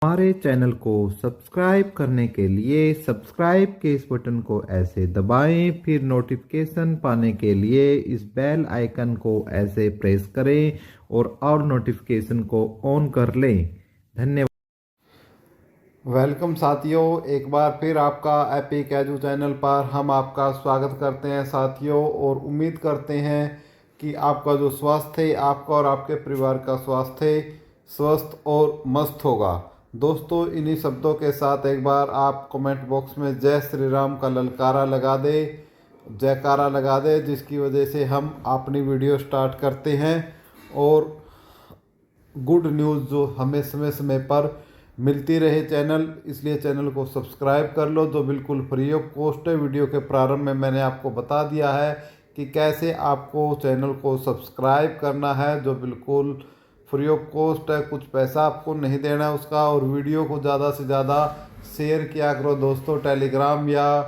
हमारे चैनल को सब्सक्राइब करने के लिए सब्सक्राइब के इस बटन को ऐसे दबाएं, फिर नोटिफिकेशन पाने के लिए इस बेल आइकन को ऐसे प्रेस करें और नोटिफिकेशन को ऑन कर लें। धन्यवाद। वेलकम साथियों, एक बार फिर आपका एपिक एजू चैनल पर हम आपका स्वागत करते हैं साथियों, और उम्मीद करते हैं कि आपका जो स्वास्थ्य है, आपका और आपके परिवार का स्वास्थ्य स्वस्थ और मस्त होगा। दोस्तों, इन्हीं शब्दों के साथ एक बार आप कमेंट बॉक्स में जय श्री राम का ललकारा लगा दे, जयकारा लगा दे, जिसकी वजह से हम अपनी वीडियो स्टार्ट करते हैं और गुड न्यूज़ जो हमें समय समय पर मिलती रहे चैनल, इसलिए चैनल को सब्सक्राइब कर लो, जो बिल्कुल फ्री ऑफ कॉस्ट है। वीडियो के प्रारंभ में मैंने आपको बता दिया है कि कैसे आपको चैनल को सब्सक्राइब करना है, जो बिल्कुल फ्री ऑफ कॉस्ट है, कुछ पैसा आपको नहीं देना है उसका। और वीडियो को ज़्यादा से ज़्यादा शेयर किया करो दोस्तों, टेलीग्राम या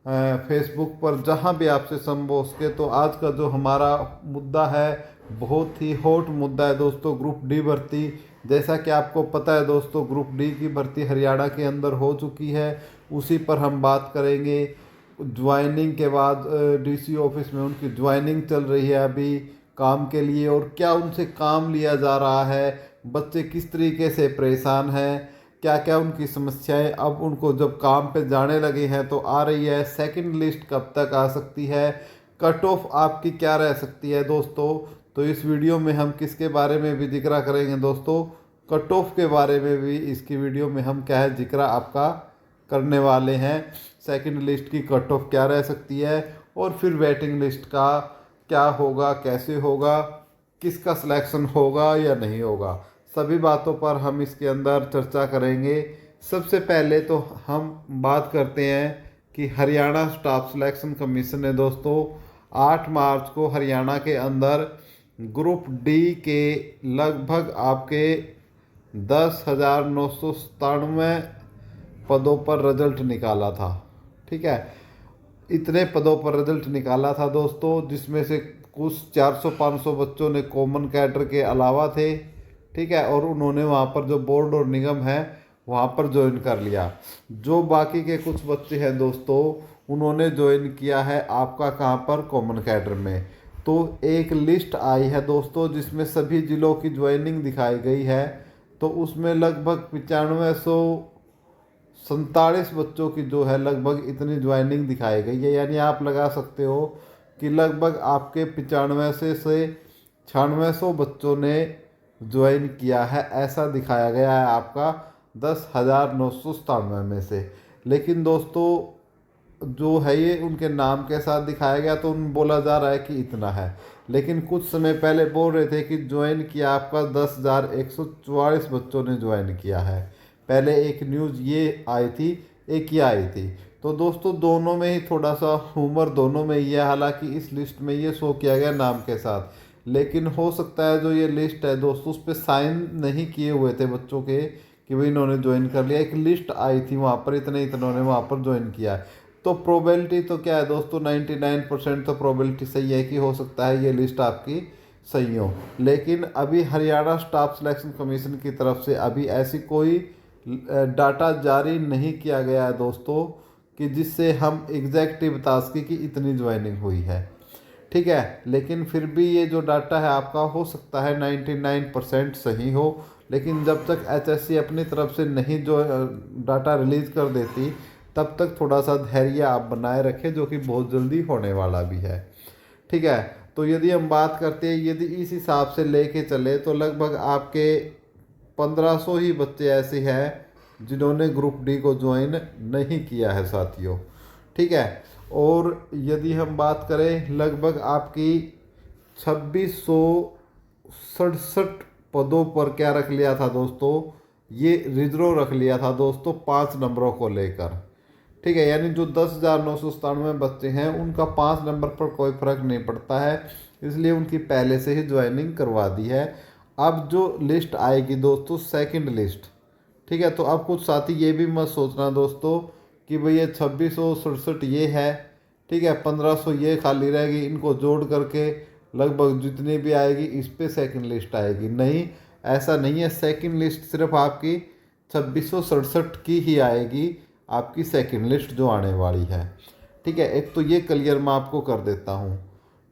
फेसबुक पर, जहाँ भी आपसे संभव हो सके। तो आज का जो हमारा मुद्दा है बहुत ही हॉट मुद्दा है दोस्तों, ग्रुप डी भर्ती। जैसा कि आपको पता है दोस्तों, ग्रुप डी की भर्ती हरियाणा के अंदर हो चुकी है, उसी पर हम बात करेंगे। ज्वाइनिंग के बाद डीसी ऑफिस में उनकी ज्वाइनिंग चल रही है अभी काम के लिए, और क्या उनसे काम लिया जा रहा है, बच्चे किस तरीके से परेशान हैं, क्या क्या उनकी समस्याएं। अब उनको जब काम पे जाने लगे हैं तो आ रही है, सेकंड लिस्ट कब तक आ सकती है, कट ऑफ आपकी क्या रह सकती है दोस्तों। तो इस वीडियो में हम किसके बारे में भी जिक्र करेंगे दोस्तों, कट ऑफ के बारे में भी इसकी वीडियो में हम क्या है जिक्र आपका करने वाले हैं। सेकंड लिस्ट की कट ऑफ क्या रह सकती है, और फिर वेटिंग लिस्ट का क्या होगा, कैसे होगा, किसका सिलेक्शन होगा या नहीं होगा, सभी बातों पर हम इसके अंदर चर्चा करेंगे। सबसे पहले तो हम बात करते हैं कि हरियाणा स्टाफ सिलेक्शन कमीशन ने दोस्तों 8 मार्च को हरियाणा के अंदर ग्रुप डी के लगभग आपके 10,997 पदों पर रिजल्ट निकाला था। ठीक है, इतने पदों पर रिजल्ट निकाला था दोस्तों, जिसमें से कुछ 400-500 बच्चों ने कॉमन कैडर के अलावा थे। ठीक है, और उन्होंने वहाँ पर जो बोर्ड और निगम है वहाँ पर ज्वाइन कर लिया। जो बाकी के कुछ बच्चे हैं दोस्तों, उन्होंने ज्वाइन किया है आपका कहाँ पर, कॉमन कैडर में। तो एक लिस्ट आई है दोस्तों जिसमें सभी जिलों की ज्वाइनिंग दिखाई गई है। तो उसमें लगभग 9547 बच्चों की जो है लगभग इतनी ज्वाइनिंग दिखाई गई है। यानी आप लगा सकते हो कि लगभग आपके 95 से 9600 बच्चों ने ज्वाइन किया है, ऐसा दिखाया गया है आपका 10,997 में से। लेकिन दोस्तों जो है ये उनके नाम के साथ दिखाया गया, तो उन बोला जा रहा है कि इतना है, लेकिन कुछ समय पहले बोल रहे थे कि ज्वाइन किया आपका 10,144 बच्चों ने ज्वाइन किया है। पहले एक न्यूज़ ये आई थी, एक ये आई थी। तो दोस्तों दोनों में ही थोड़ा सा उम्र दोनों में ही है, हालांकि इस लिस्ट में ये शो किया गया नाम के साथ, लेकिन हो सकता है जो ये लिस्ट है दोस्तों उस पर साइन नहीं किए हुए थे बच्चों के कि भाई इन्होंने ज्वाइन कर लिया। एक लिस्ट आई थी वहाँ पर, इतने इन्होंने वहाँ पर ज्वाइन किया है। तो प्रोबेबिलिटी तो क्या है दोस्तों, 99% तो प्रोबेबिलिटी सही है कि हो सकता है ये लिस्ट आपकी सही हो। लेकिन अभी हरियाणा स्टाफ सिलेक्शन कमीशन की तरफ से अभी ऐसी कोई डाटा जारी नहीं किया गया है दोस्तों कि जिससे हम एग्जैक्टली बता सकें कि इतनी ज्वाइनिंग हुई है। ठीक है, लेकिन फिर भी ये जो डाटा है आपका हो सकता है 99% सही हो, लेकिन जब तक एचएससी अपनी तरफ से नहीं जो डाटा रिलीज कर देती, तब तक थोड़ा सा धैर्य आप बनाए रखें, जो कि बहुत जल्दी होने वाला भी है। ठीक है, तो यदि हम बात करते हैं, यदि इस हिसाब से लेके चले तो लगभग आपके 1500 ही बच्चे ऐसे हैं जिन्होंने ग्रुप डी को ज्वाइन नहीं किया है साथियों। ठीक है, और यदि हम बात करें लगभग आपकी 2667 पदों पर क्या रख लिया था दोस्तों, ये रिजर्व रख लिया था दोस्तों 5 नंबरों को लेकर। ठीक है, यानी जो 10,997 बच्चे हैं उनका 5 नंबर पर कोई फर्क नहीं पड़ता है, इसलिए उनकी पहले से ही ज्वाइनिंग करवा दी है। अब जो लिस्ट आएगी दोस्तों सेकंड लिस्ट, ठीक है, तो अब कुछ साथी ये भी मत सोचना दोस्तों कि भैया 2667 ये है, ठीक है, 1500 ये खाली रहेगी, इनको जोड़ करके लगभग जितनी भी आएगी इस पे सेकंड लिस्ट आएगी। नहीं, ऐसा नहीं है। सेकंड लिस्ट सिर्फ आपकी 2667 की ही आएगी आपकी सेकंड लिस्ट जो आने वाली है। ठीक है, एक तो ये क्लियर मैं आपको कर देता हूँ।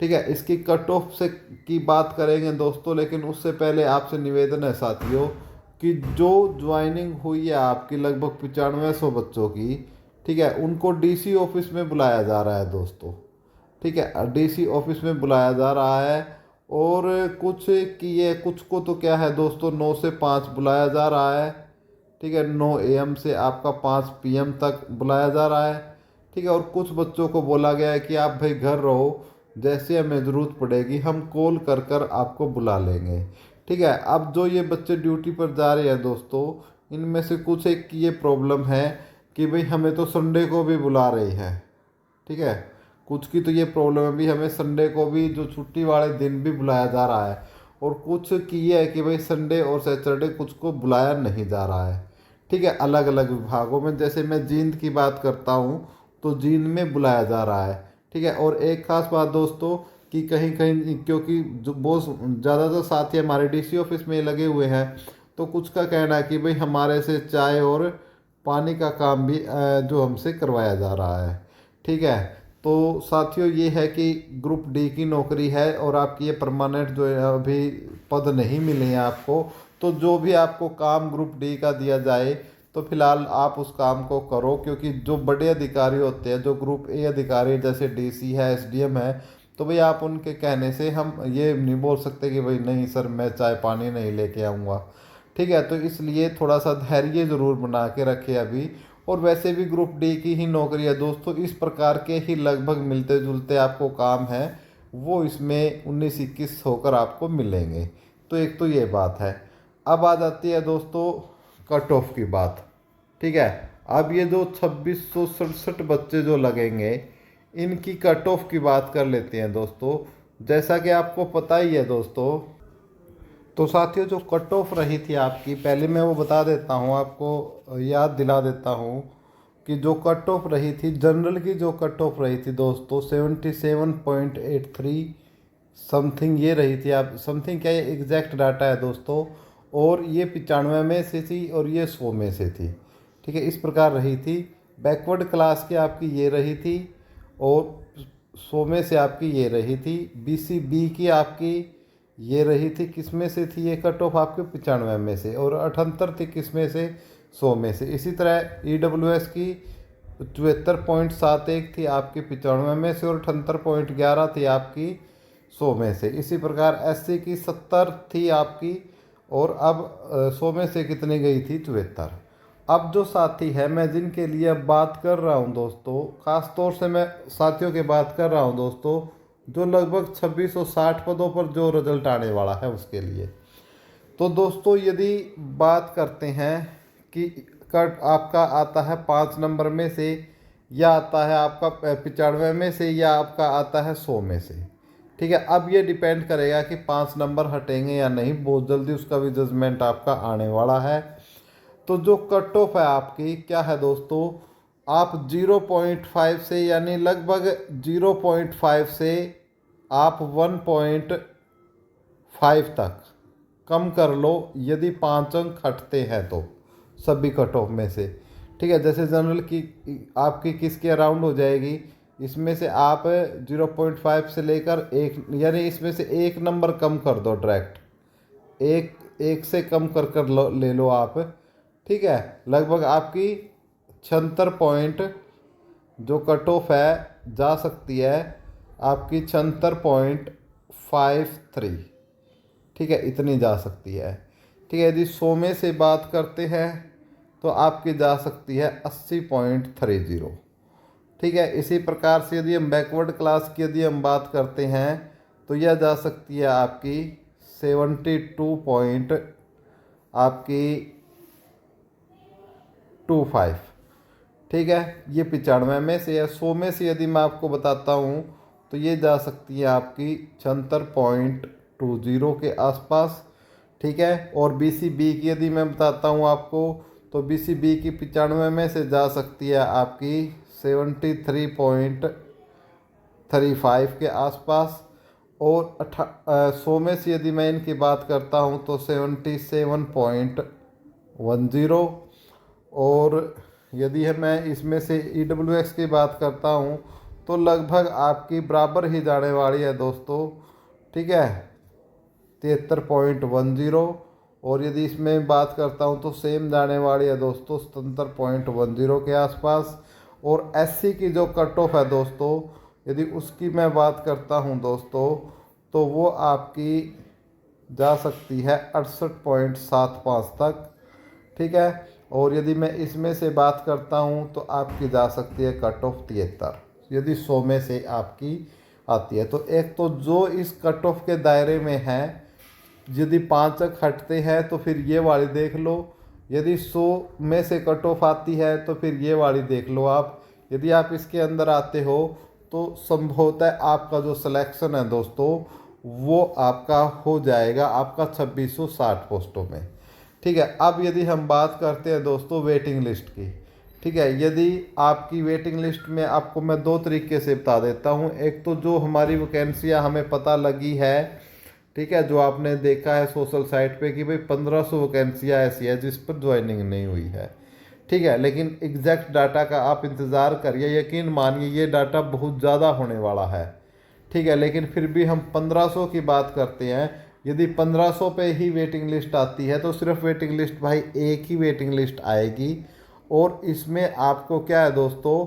ठीक है, इसकी कट ऑफ से की बात करेंगे दोस्तों, लेकिन उससे पहले आपसे निवेदन है साथियों कि जो ज्वाइनिंग हुई है आपकी लगभग 9500 बच्चों की, ठीक है, उनको डीसी ऑफिस में बुलाया जा रहा है दोस्तों। ठीक है, डीसी ऑफिस में बुलाया जा रहा है। और कुछ किए, कुछ को तो क्या है दोस्तों 9 से 5 बुलाया जा रहा है। ठीक है, 9 AM से आपका 5 PM तक बुलाया जा रहा है। ठीक है, और कुछ बच्चों को बोला गया है कि आप भाई घर रहो, जैसे हमें ज़रूरत पड़ेगी हम कॉल कर कर आपको बुला लेंगे। ठीक है, अब जो ये बच्चे ड्यूटी पर जा रहे हैं दोस्तों, इनमें से कुछ एक की ये प्रॉब्लम है कि भाई हमें तो संडे को भी बुला रही है। ठीक है, कुछ की तो ये प्रॉब्लम है भी हमें संडे को भी, जो छुट्टी वाले दिन भी बुलाया जा रहा है। और कुछ की ये है कि भाई संडे और सैटरडे कुछ को बुलाया नहीं जा रहा है। ठीक है, अलग अलग विभागों में, जैसे मैं जींद की बात करता हूँ तो जींद में बुलाया जा रहा है। ठीक है, और एक खास बात दोस्तों कि कहीं कहीं, क्योंकि जो बहुत ज़्यादातर साथी हमारे डीसी ऑफिस में लगे हुए हैं, तो कुछ का कहना है कि भाई हमारे से चाय और पानी का काम भी जो हमसे करवाया जा रहा है। ठीक है, तो साथियों ये है कि ग्रुप डी की नौकरी है और आपकी ये परमानेंट जो है अभी पद नहीं मिले हैं आपको। तो जो भी आपको काम ग्रुप डी का दिया जाए तो फिलहाल आप उस काम को करो, क्योंकि जो बड़े अधिकारी होते हैं, जो ग्रुप ए अधिकारी जैसे डीसी है, एसडीएम है, तो भाई आप उनके कहने से हम ये नहीं बोल सकते कि भाई नहीं सर मैं चाय पानी नहीं लेके आऊँगा। ठीक है, तो इसलिए थोड़ा सा धैर्य ज़रूर बना के रखें अभी। और वैसे भी ग्रुप डी की ही नौकरी है दोस्तों, इस प्रकार के ही लगभग मिलते जुलते आपको काम है वो इसमें 19-21 होकर आपको मिलेंगे। तो एक तो ये बात है। अब आ जाती है दोस्तों कट ऑफ की बात। ठीक है, अब ये जो 2667 बच्चे जो लगेंगे, इनकी कट ऑफ की बात कर लेते हैं दोस्तों। जैसा कि आपको पता ही है दोस्तों, तो साथियों जो कट ऑफ रही थी आपकी, पहले मैं वो बता देता हूँ आपको, याद दिला देता हूँ कि जो कट ऑफ रही थी जनरल की, जो कट ऑफ रही थी दोस्तों 77.83 समथिंग ये रही थी। आप समथिंग क्या, ये एग्जैक्ट डाटा है दोस्तों, और ये 95 में से थी और ये 100 में से थी। ठीक है, इस प्रकार रही थी। बैकवर्ड क्लास की आपकी ये रही थी और 100 में से आपकी ये रही थी। BCB की आपकी ये रही थी, किस में से थी ये कट ऑफ आपके 95 में से, और 78 थी किस में से, 100 में से। इसी तरह EWS की 74.71 थी आपकी 95 में से, और 78.11 थी आपकी 100 में से। इसी प्रकार SC की 70 थी आपकी, और अब 100 में से कितनी गई थी, 74। अब जो साथी है मैं जिनके लिए अब बात कर रहा हूँ दोस्तों, ख़ास तौर से मैं साथियों की बात कर रहा हूँ दोस्तों, जो लगभग 2660 पदों पर जो रिजल्ट आने वाला है उसके लिए। तो दोस्तों यदि बात करते हैं कि कट आपका आता है 5 नंबर में से, या आता है आपका 95 में से, या आपका आता है 100 में से। ठीक है, अब ये डिपेंड करेगा कि 5 नंबर हटेंगे या नहीं, बहुत जल्दी उसका भी जजमेंट आपका आने वाला है। तो जो कट ऑफ है आपकी क्या है दोस्तों, आप 0.5 से, यानी लगभग 0.5 से आप 1.5 तक कम कर लो, यदि 5 अंक हटते हैं तो सभी कट ऑफ में से। ठीक है, जैसे जनरल की आपकी किसके अराउंड हो जाएगी, इसमें से आप 0.5 से लेकर 1, यानी इसमें से 1 नंबर कम कर दो डायरेक्ट, एक से कम कर कर ले लो आप। ठीक है, लगभग आपकी 76 पॉइंट जो कट ऑफ है जा सकती है आपकी 76.53। ठीक है, इतनी जा सकती है। ठीक है, यदि 100 में से बात करते हैं तो आपकी जा सकती है 80.30। ठीक है, इसी प्रकार से यदि हम बैकवर्ड क्लास की यदि हम बात करते हैं तो यह जा सकती है आपकी 72 पॉइंट आपकी 25। ठीक है, ये 95 में से है। 100 में से यदि मैं आपको बताता हूँ तो ये जा सकती है आपकी 76.20 के आसपास। ठीक है, और BCB की यदि मैं बताता हूँ आपको तो BCB की 95 में से जा सकती है आपकी 73.35 के आसपास। और 100 में से यदि मैं इनकी बात करता हूँ तो 77.10। और यदि है मैं इसमें से EWX की बात करता हूँ तो लगभग आपकी बराबर ही जाने वाली है दोस्तों, ठीक है, 73.10। और यदि इसमें बात करता हूँ तो सेम जाने वाली है दोस्तों 77.10 के आसपास। और SC की जो कट ऑफ है दोस्तों, यदि उसकी मैं बात करता हूँ दोस्तों, तो वो आपकी जा सकती है 68.75 तक, ठीक है। और यदि मैं इसमें से बात करता हूँ तो आपकी जा सकती है कट ऑफ 73, यदि 100 में से आपकी आती है। तो एक तो जो इस कट ऑफ के दायरे में है, यदि 5 अंक हटते हैं तो फिर ये वाली देख लो, यदि 100 में से कट ऑफ आती है तो फिर ये वाली देख लो आप। यदि आप इसके अंदर आते हो तो संभवतः आपका जो सिलेक्शन है दोस्तों वो आपका हो जाएगा आपका 2660 पोस्टों में, ठीक है। अब यदि हम बात करते हैं दोस्तों वेटिंग लिस्ट की, ठीक है, यदि आपकी वेटिंग लिस्ट में आपको मैं दो तरीके से बता देता हूँ। एक तो जो हमारी वैकेंसियाँ हमें पता लगी है, ठीक है, जो आपने देखा है सोशल साइट पे कि भाई 1500 वैकेंसियाँ ऐसी है जिस पर ज्वाइनिंग नहीं हुई है, ठीक है। लेकिन एग्जैक्ट डाटा का आप इंतज़ार करिए, यकीन मानिए ये डाटा बहुत ज़्यादा होने वाला है, ठीक है। लेकिन फिर भी हम 1500 की बात करते हैं। यदि 1500 पे ही वेटिंग लिस्ट आती है तो सिर्फ वेटिंग लिस्ट भाई एक ही वेटिंग लिस्ट आएगी। और इसमें आपको क्या है दोस्तों,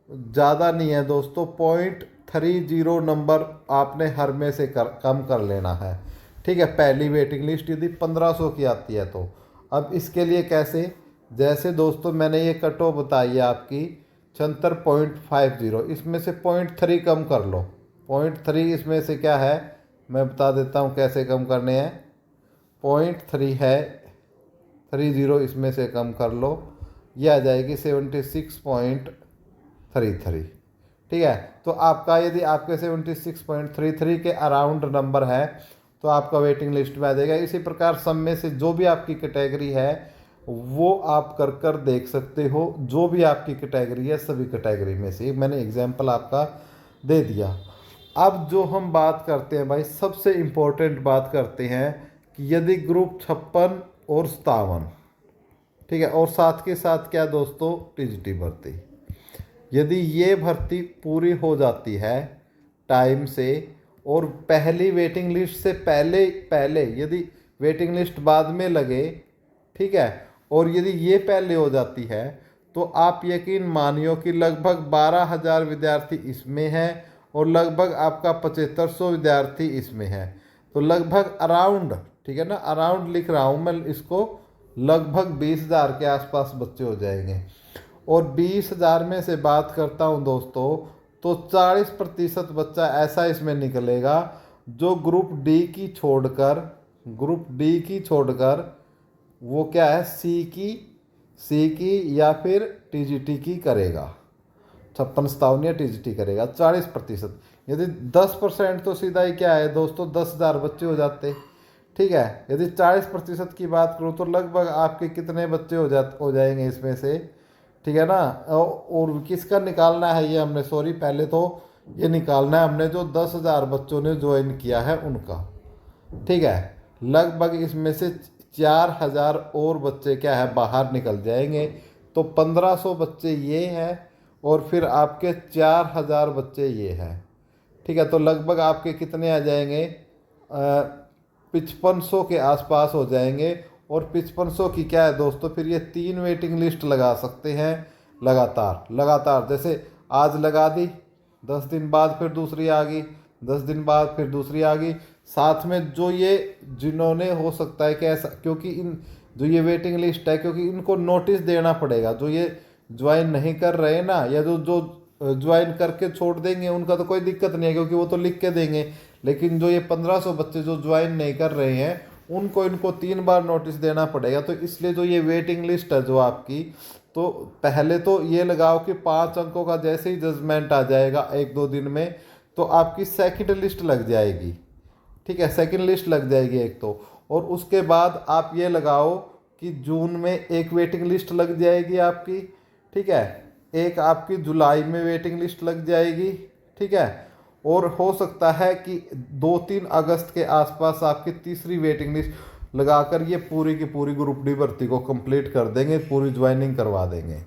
ज़्यादा नहीं है दोस्तों, 0.30 नंबर आपने हर में से कम कर लेना है, ठीक है, पहली वेटिंग लिस्ट यदि 1500 की आती है तो। अब इसके लिए कैसे, जैसे दोस्तों मैंने ये कट ऑफ बताई है आपकी 76.50, इसमें से 0.3 कम कर लो। 0.3 इसमें से क्या है मैं बता देता हूँ कैसे कम करने हैं। 0.3 है, 30 इसमें से कम कर लो, ये आ जाएगी 76.33, ठीक है। तो आपका यदि आपके 76.33 के अराउंड नंबर है तो आपका वेटिंग लिस्ट में आ जाएगा। इसी प्रकार सब में से जो भी आपकी कैटेगरी है वो आप कर कर देख सकते हो, जो भी आपकी कैटेगरी है सभी कैटेगरी में से मैंने एग्जांपल आपका दे दिया। अब जो हम बात करते हैं भाई, सबसे इम्पोर्टेंट बात करते हैं कि यदि ग्रुप 56 और 57, ठीक है, और साथ के साथ क्या दोस्तों टीजीटी भर्ती, यदि ये भर्ती पूरी हो जाती है टाइम से और पहली वेटिंग लिस्ट से पहले पहले यदि वेटिंग लिस्ट बाद में लगे, ठीक है, और यदि ये पहले हो जाती है तो आप यकीन मानियो कि लगभग 12,000 विद्यार्थी इसमें हैं और लगभग आपका 7500 विद्यार्थी इसमें है। तो लगभग अराउंड, ठीक है ना, अराउंड लिख रहा हूँ मैं इसको, लगभग 20,000 के आसपास बच्चे हो जाएंगे। और 20,000 में से बात करता हूँ दोस्तों तो 40% बच्चा ऐसा इसमें निकलेगा जो ग्रुप डी की छोड़कर वो क्या है सी की या फिर टीजीटी की करेगा, 56-57 या टीजीटी करेगा 40%। यदि 10% तो सीधा ही क्या है दोस्तों 10,000 बच्चे हो जाते, ठीक है। यदि 40% की बात करूँ तो लगभग आपके कितने बच्चे हो जाएंगे इसमें से, ठीक है ना। और किसका निकालना है ये हमने, सॉरी पहले तो ये निकालना है हमने जो 10,000 बच्चों ने ज्वाइन किया है उनका, ठीक है। लगभग इसमें से 4,000 और बच्चे क्या है बाहर निकल जाएंगे। तो 1500 बच्चे ये हैं और फिर आपके 4,000 बच्चे ये हैं, ठीक है। तो लगभग आपके कितने आ जाएंगे, 5500 के आसपास हो जाएंगे। और 5500 की क्या है दोस्तों, फिर ये 3 वेटिंग लिस्ट लगा सकते हैं लगातार, जैसे आज लगा दी, 10 दिन बाद फिर दूसरी आ गई, 10 दिन बाद फिर दूसरी आ गई, साथ में जो ये जिन्होंने हो सकता है कि ऐसा, क्योंकि इन जो ये वेटिंग लिस्ट है, क्योंकि इनको नोटिस देना पड़ेगा, जो ये ज्वाइन नहीं कर रहे ना, या जो ज्वाइन करके छोड़ देंगे उनका तो कोई दिक्कत नहीं है क्योंकि वो तो लिख के देंगे। लेकिन जो ये 1500 बच्चे जो ज्वाइन नहीं कर रहे हैं इनको 3 बार नोटिस देना पड़ेगा। तो इसलिए जो ये वेटिंग लिस्ट है जो आपकी, तो पहले तो ये लगाओ कि 5 अंकों का जैसे ही जजमेंट आ जाएगा 1-2 दिन में तो आपकी सेकंड लिस्ट लग जाएगी, ठीक है, सेकंड लिस्ट लग जाएगी एक तो। और उसके बाद आप ये लगाओ कि जून में एक वेटिंग लिस्ट लग जाएगी आपकी, ठीक है, एक आपकी जुलाई में वेटिंग लिस्ट लग जाएगी, ठीक है। और हो सकता है कि 2-3 अगस्त के आसपास आपकी तीसरी वेटिंग लिस्ट, लगाकर ये पूरी की पूरी ग्रुप डी भर्ती को कंप्लीट कर देंगे, पूरी ज्वाइनिंग करवा देंगे।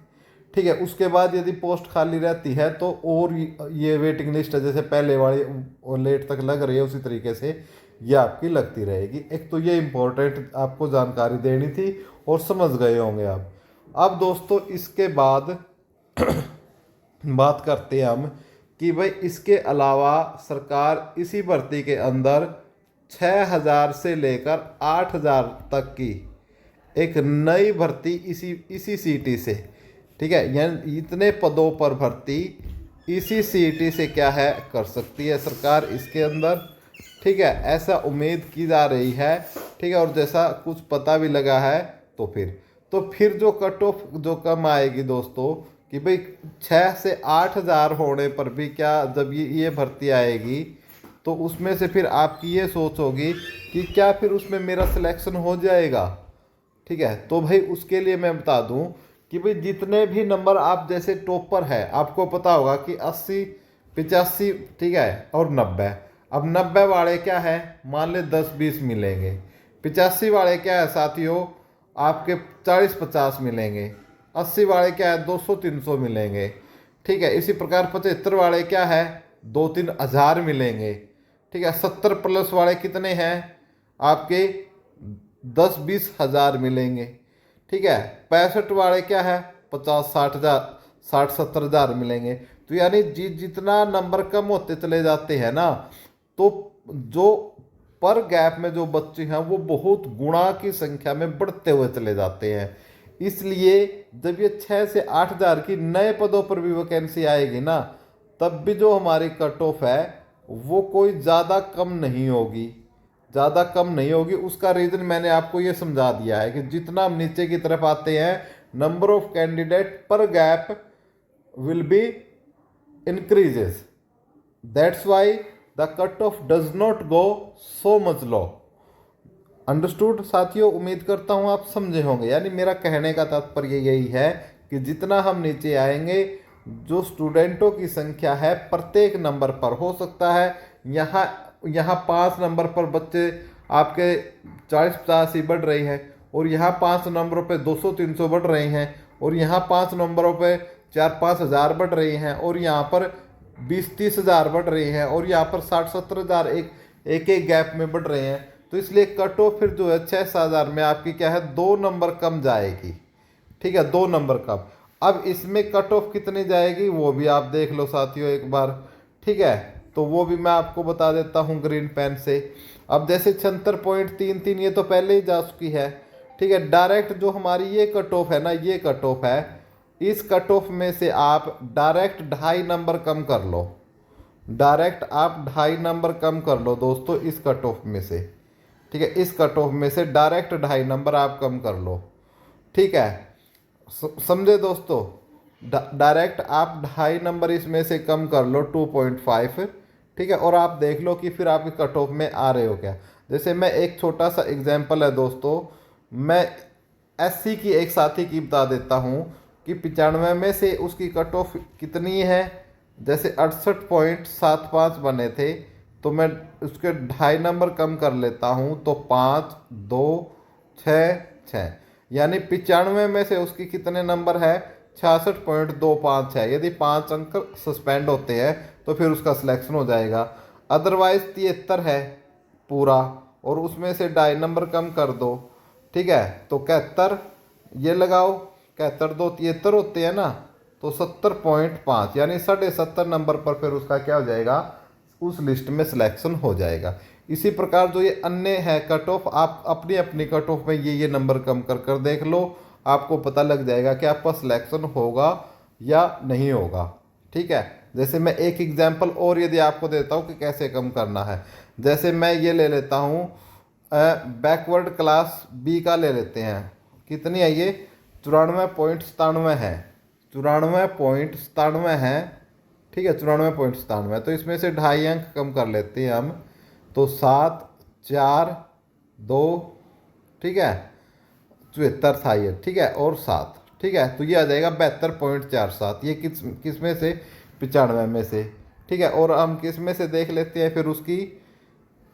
ठीक है, उसके बाद यदि पोस्ट खाली रहती है तो और ये वेटिंग लिस्ट है, जैसे पहले वाली लेट तक लग रही है उसी तरीके से ये आपकी लगती रहेगी। एक तो ये इम्पोर्टेंट आपको जानकारी देनी थी और समझ गए होंगे आप। अब दोस्तों इसके बाद बात करते हैं हम कि भाई इसके अलावा सरकार इसी भर्ती के अंदर 6,000 से लेकर 8,000 तक की एक नई भर्ती इसी सीटी से, ठीक है, यानी इतने पदों पर भर्ती इसी सीटी से क्या है कर सकती है सरकार इसके अंदर। ठीक है, ऐसा उम्मीद की जा रही है। ठीक है, और जैसा कुछ पता भी लगा है तो फिर जो कट ऑफ जो कम आएगी दोस्तों कि भाई 6 से 8,000 होने पर भी क्या जब ये भर्ती आएगी तो उसमें से फिर आपकी ये सोच होगी कि क्या फिर उसमें मेरा सिलेक्शन हो जाएगा। ठीक है, तो भाई उसके लिए मैं बता दूं कि भाई जितने भी नंबर आप जैसे टॉपर है आपको पता होगा कि 80, 85, ठीक है, और 90। अब 90 वाले क्या है, मान ले 10-20 मिलेंगे। 85 वाले क्या है साथियों, आपके 40-50 मिलेंगे। 80 वाले क्या है, 200-300 मिलेंगे। ठीक है, इसी प्रकार 75 वाले क्या है, 2-3 हज़ार मिलेंगे। ठीक है, 70 प्लस वाले कितने हैं आपके, 10-20 हज़ार मिलेंगे। ठीक है, 65 वाले क्या है, 50-60 हज़ार, 60-70 हज़ार मिलेंगे। तो यानी जितना नंबर कम होते चले जाते हैं ना, तो जो पर गैप में जो बच्चे हैं वो बहुत गुणा की संख्या में बढ़ते हुए चले जाते हैं। इसलिए जब ये 6 से 8 हज़ार की नए पदों पर भी वैकेंसी आएगी ना, तब भी जो हमारी कट ऑफ है वो कोई ज़्यादा कम नहीं होगी, ज़्यादा कम नहीं होगी। उसका रीज़न मैंने आपको ये समझा दिया है कि जितना हम नीचे की तरफ आते हैं, नंबर ऑफ कैंडिडेट पर gap will be increases, that's why the cut off does not go so much low. Understood साथियों, उम्मीद करता हूँ आप समझे होंगे। यानी मेरा कहने का तात्पर्य यही है कि जितना हम नीचे आएंगे, जो स्टूडेंटों की संख्या है प्रत्येक नंबर पर, हो सकता है यहाँ 5 नंबर पर बच्चे आपके 40-50 ही बढ़ रही है, और यहाँ 5 नंबरों पे 200-300 बढ़ रहे हैं, और यहाँ 5 नंबरों पे 4-5 हज़ार बढ़ रही हैं, और यहाँ पर 20-30 हज़ार बढ़ रही हैं, और यहाँ पर 60-70 हज़ार एक गैप में बढ़ रहे हैं। तो इसलिए कट ऑफ फिर जो है 6-7 हज़ार में आपकी क्या है, 2 नंबर कम जाएगी। ठीक है, 2 नंबर कम। अब इसमें कट ऑफ कितनी जाएगी वो भी आप देख लो साथियों एक बार। ठीक है, तो वो भी मैं आपको बता देता हूँ ग्रीन पेन से। अब जैसे 76.33 ये तो पहले ही जा चुकी है। ठीक है, डायरेक्ट जो हमारी ये कट ऑफ है ना, ये कट ऑफ है, इस कट ऑफ में से आप डायरेक्ट 2.5 नंबर कम कर लो। डायरेक्ट आप 2.5 नंबर कम कर लो दोस्तों इस कट ऑफ में से। ठीक है, इस कट ऑफ में से डायरेक्ट 2.5 नंबर आप कम कर लो। ठीक है, समझे दोस्तों, डायरेक्ट आप 2.5 नंबर इसमें से कम कर लो, 2.5। ठीक है, और आप देख लो कि फिर आप इस कट ऑफ में आ रहे हो क्या। जैसे मैं एक छोटा सा एग्जांपल है दोस्तों, मैं एससी की एक साथी की बता देता हूँ कि 95 में से उसकी कट ऑफ कितनी है, जैसे 68.75 बने थे, तो मैं उसके 2.5 नंबर कम कर लेता हूँ, तो 5, 2, 6, 6, यानी 95 में से उसकी कितने नंबर है, 66.25 है। यदि 5 अंक सस्पेंड होते हैं तो फिर उसका सिलेक्शन हो जाएगा। अदरवाइज 73 है पूरा, और उसमें से 2.5 नंबर कम कर दो। ठीक है, तो 71 ये लगाओ, 71 2 73 होते हैं ना, तो 70.5 यानी 70.5 नंबर पर फिर उसका क्या हो जाएगा, उस लिस्ट में सिलेक्शन हो जाएगा। इसी प्रकार जो ये अन्य है कट ऑफ, आप अपनी अपनी कट ऑफ में ये नंबर कम कर कर देख लो, आपको पता लग जाएगा कि आपका सिलेक्शन होगा या नहीं होगा। ठीक है, जैसे मैं एक एग्जांपल और यदि आपको देता हूँ कि कैसे कम करना है। जैसे मैं ये ले लेता हूँ, बैकवर्ड क्लास बी का ले लेते हैं, कितनी है ये, 94.97 है, 94.97 है। ठीक है, 94.97, तो इसमें से 2.5 अंक कम कर लेते हैं हम, तो 7, 4, 2, ठीक है, 74 था ये। ठीक है, और 7, ठीक है, तो ये आ जाएगा 72.47। ये किस में से, 95 में से। ठीक है, और हम किस में से देख लेते हैं फिर उसकी,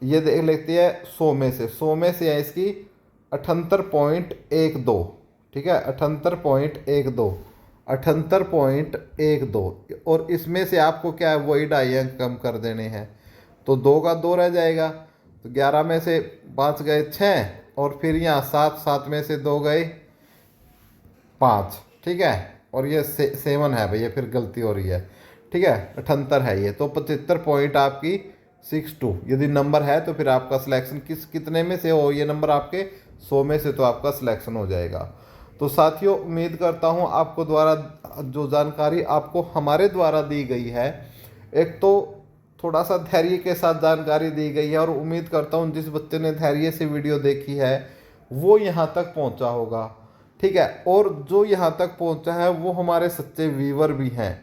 ये देख लेते हैं 100 में से। 100 में से है इसकी 78.12, ठीक है, 78.12, 78.12, और इसमें से आपको क्या है वही 2.5 अंक कम कर देने हैं। तो 2 का 2 रह जाएगा, तो 11 में से 5 गए 6, और फिर यहाँ 7, 7 में से 2 गए 5, ठीक है, और ये 7 है भैया, फिर गलती हो रही है, ठीक है, 78 है ये। तो 75 पॉइंट आपकी 62 यदि नंबर है तो फिर आपका सिलेक्शन कितने में से हो, ये नंबर आपके 100 में से तो आपका सिलेक्शन हो जाएगा। तो साथियों, उम्मीद करता हूँ आपको द्वारा जो जानकारी आपको हमारे द्वारा दी गई है, एक तो थोड़ा सा धैर्य के साथ जानकारी दी गई है, और उम्मीद करता हूँ जिस बच्चे ने धैर्य से वीडियो देखी है वो यहाँ तक पहुँचा होगा, ठीक है, और जो यहाँ तक पहुँचा है वो हमारे सच्चे व्यूअर भी हैं,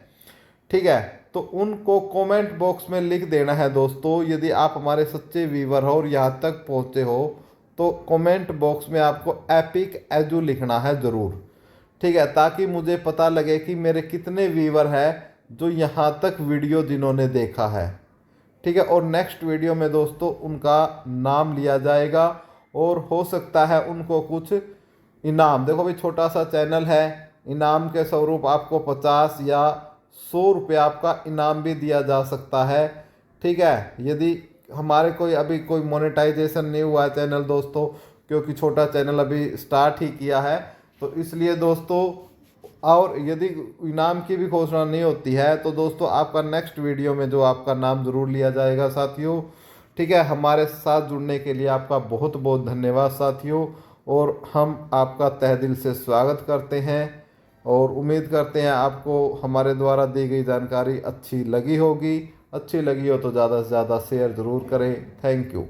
ठीक है। तो उनको कमेंट बॉक्स में लिख देना है दोस्तों, यदि आप हमारे सच्चे व्यूअर हो और यहाँ तक पहुँचे हो तो कमेंट बॉक्स में आपको एपिक एजू लिखना है ज़रूर, ठीक है, ताकि मुझे पता लगे कि मेरे कितने व्यूअर हैं जो यहाँ तक वीडियो जिन्होंने देखा है, ठीक है। और नेक्स्ट वीडियो में दोस्तों उनका नाम लिया जाएगा, और हो सकता है उनको कुछ इनाम, देखो भाई छोटा सा चैनल है, इनाम के स्वरूप आपको 50 या 100 रुपये आपका इनाम भी दिया जा सकता है, ठीक है, यदि हमारे कोई अभी कोई मोनेटाइजेशन नहीं हुआ है चैनल दोस्तों, क्योंकि छोटा चैनल अभी स्टार्ट ही किया है, तो इसलिए दोस्तों, और यदि इनाम की भी घोषणा नहीं होती है तो दोस्तों आपका नेक्स्ट वीडियो में जो आपका नाम ज़रूर लिया जाएगा साथियों, ठीक है। हमारे साथ जुड़ने के लिए आपका बहुत बहुत धन्यवाद साथियों, और हम आपका तहे दिल से स्वागत करते हैं, और उम्मीद करते हैं आपको हमारे द्वारा दी गई जानकारी अच्छी लगी होगी। अच्छी लगी हो तो ज़्यादा से ज़्यादा शेयर ज़रूर करें। Thank you.